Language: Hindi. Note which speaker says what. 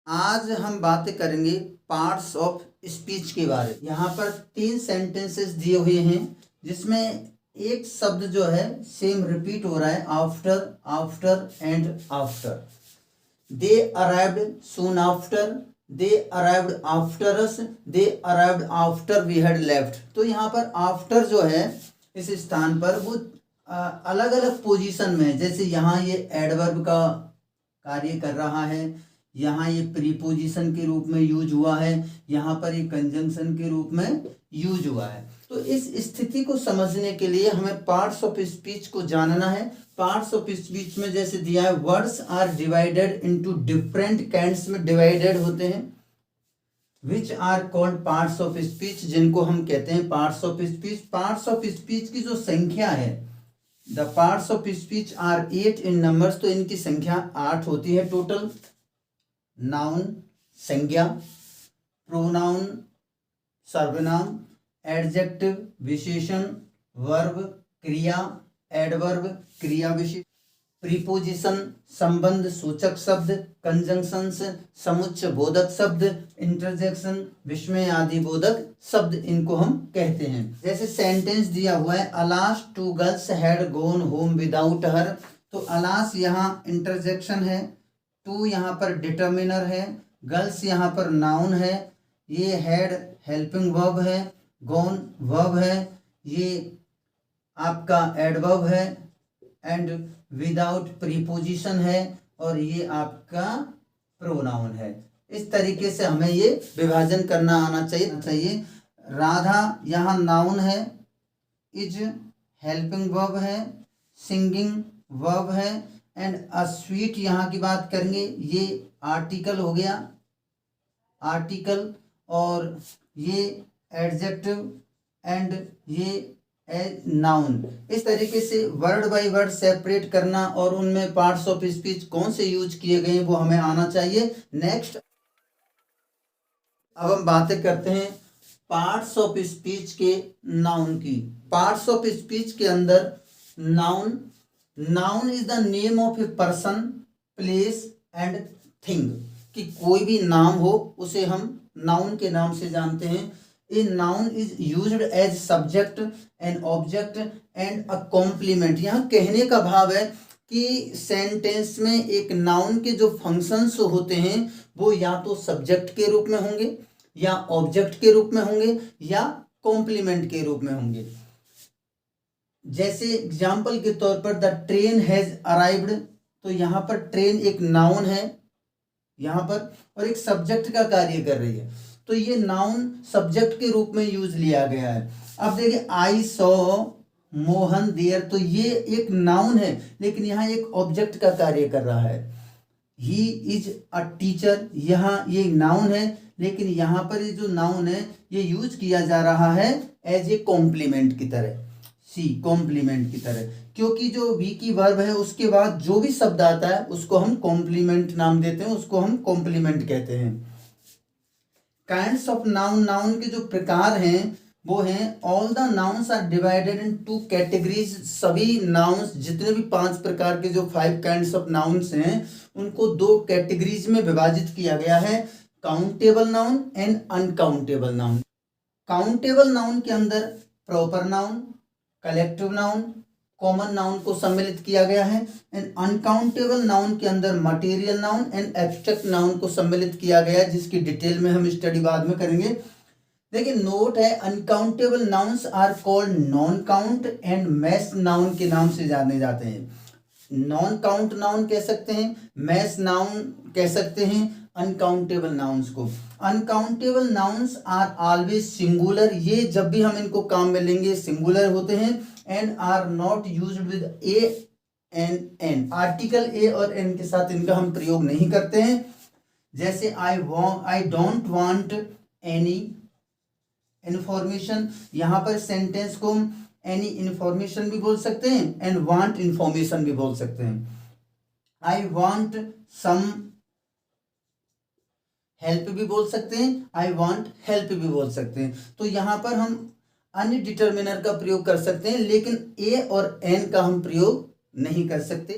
Speaker 1: आज हम बातें करेंगे पार्ट्स ऑफ स्पीच के बारे में। यहाँ पर 3 सेंटेंसेस दिए हुए हैं जिसमें एक शब्द जो है सेम रिपीट हो रहा है, after after and after. They arrived soon after, they arrived after us, they arrived after we had left. तो यहाँ पर आफ्टर जो है इस स्थान पर वो अलग अलग पोजीशन में है। जैसे यहाँ ये एडवर्ब का कार्य कर रहा है, यहाँ ये प्रीपोजिशन के रूप में यूज हुआ है, यहाँ पर ये कंजंक्शन के रूप में यूज हुआ है। तो इस स्थिति को समझने के लिए हमें पार्ट्स ऑफ स्पीच को जानना है। पार्ट्स ऑफ स्पीच में जैसे दिया है, words are divided into different kinds में डिवाइडेड होते हैं, which are called parts of speech, जिनको हम कहते हैं parts of speech. Parts of speech की जो संख्या है, the parts of speech are 8 in numbers, तो इनकी संख्या 8 होती है टोटल। नाउन संज्ञा, प्रोनाउन सर्वनाम, एडजेक्टिव विशेषण, वर्ब क्रिया, एडवर्ब क्रिया विशेषण, प्रीपोजिशन संबंध सूचक शब्द, कंजंक्शंस समुच्चय बोधक शब्द, इंटरजेक्शन विस्मय आदि बोधक शब्द, इनको हम कहते हैं। जैसे सेंटेंस दिया हुआ है, alas 2 girls had gone home without her. तो अलास यहाँ इंटरजेक्शन है, 2 यहाँ पर डिटर्मिनर है, गर्ल्स यहाँ पर नाउन है, ये हैड हेल्पिंग वर्ब है, गॉन वर्ब है, ये आपका एडवर्ब है, एंड विदाउट प्रीपोजिशन है, और ये आपका प्रोनाउन है। इस तरीके से हमें ये विभाजन करना आना चाहिए। राधा यहाँ नाउन है, इज हेल्पिंग वर्ब है, सिंगिंग वर्ब है, एंड अ स्वीट यहाँ की बात करेंगे, ये आर्टिकल हो गया, आर्टिकल, और ये एडजेक्टिव, एंड ये नाउन। इस तरीके से वर्ड बाय वर्ड सेपरेट करना और उनमें पार्ट्स ऑफ स्पीच कौन से यूज किए गए वो हमें आना चाहिए। नेक्स्ट अब हम बातें करते हैं पार्ट्स ऑफ स्पीच के नाउन की। पार्ट्स ऑफ स्पीच के अंदर noun, noun is the name of a person, place and thing. कि कोई भी नाम हो उसे हम नाउन के नाम से जानते हैं। A noun is used as subject and object and a complement. यहाँ कहने का भाव है कि सेंटेंस में एक नाउन के जो फंक्शंस होते हैं वो या तो सब्जेक्ट के रूप में होंगे, या ऑब्जेक्ट के रूप में होंगे, या कॉम्प्लीमेंट के रूप में होंगे। जैसे एग्जाम्पल के तौर पर द ट्रेन हैज अराइव्ड, तो यहाँ पर ट्रेन एक नाउन है यहाँ पर, और एक सब्जेक्ट का कार्य कर रही है, तो ये नाउन सब्जेक्ट के रूप में यूज लिया गया है। अब देखिए, आई सॉ मोहन देयर, तो ये एक नाउन है लेकिन यहाँ एक ऑब्जेक्ट का कार्य कर रहा है। ही इज अ टीचर, यहाँ ये नाउन है लेकिन यहाँ पर ये जो नाउन है ये यूज किया जा रहा है एज ए कॉम्प्लीमेंट की तरह, सी कॉम्प्लीमेंट की तरह, क्योंकि जो वी की वर्ब है उसके बाद जो भी शब्द आता है उसको हम कॉम्प्लीमेंट नाम देते हैं, उसको हम कॉम्प्लीमेंट कहते हैं। काइंड्स ऑफ नाउन, नाउन के जो प्रकार हैं वो हैं, all the nouns are divided in 2 categories. सभी नाउन्स जितने भी 5 प्रकार के जो 5 काइंड्स ऑफ नाउन्स हैं उनको 2 कैटेगरीज में विभाजित किया गया है, countable noun and uncountable noun. Countable noun के अंदर proper noun, collective noun, common noun को सम्मिलित किया गया है, एंड अनकाउंटेबल नाउन के अंदर material noun and abstract noun को सम्मिलित किया गया है, जिसकी डिटेल में हम स्टडी बाद में करेंगे। देखिए नोट है, uncountable nouns are called non count and mass noun के नाम से जाने जाते हैं। नॉन काउंट नाउन कह सकते हैं, मैस नाउन कह सकते हैं अनकाउंटेबल नाउन्स को। Uncountable nouns are always singular, ये जब भी हम इनको काम में लेंगे सिंगुलर होते हैं, and are not used with a and an. Article a और एन के साथ इनका हम प्रयोग नहीं करते हैं। जैसे I don't want any information, यहाँ पर सेंटेंस को एनी इंफॉर्मेशन भी बोल सकते हैं एंड वांट इंफॉर्मेशन भी बोल सकते हैं। आई वांट सम हेल्प भी बोल सकते हैं, आई वांट हेल्प भी बोल सकते हैं। तो यहाँ पर हम अन्य डिटर्मिनर का प्रयोग कर सकते हैं लेकिन ए और एन का हम प्रयोग नहीं कर सकते।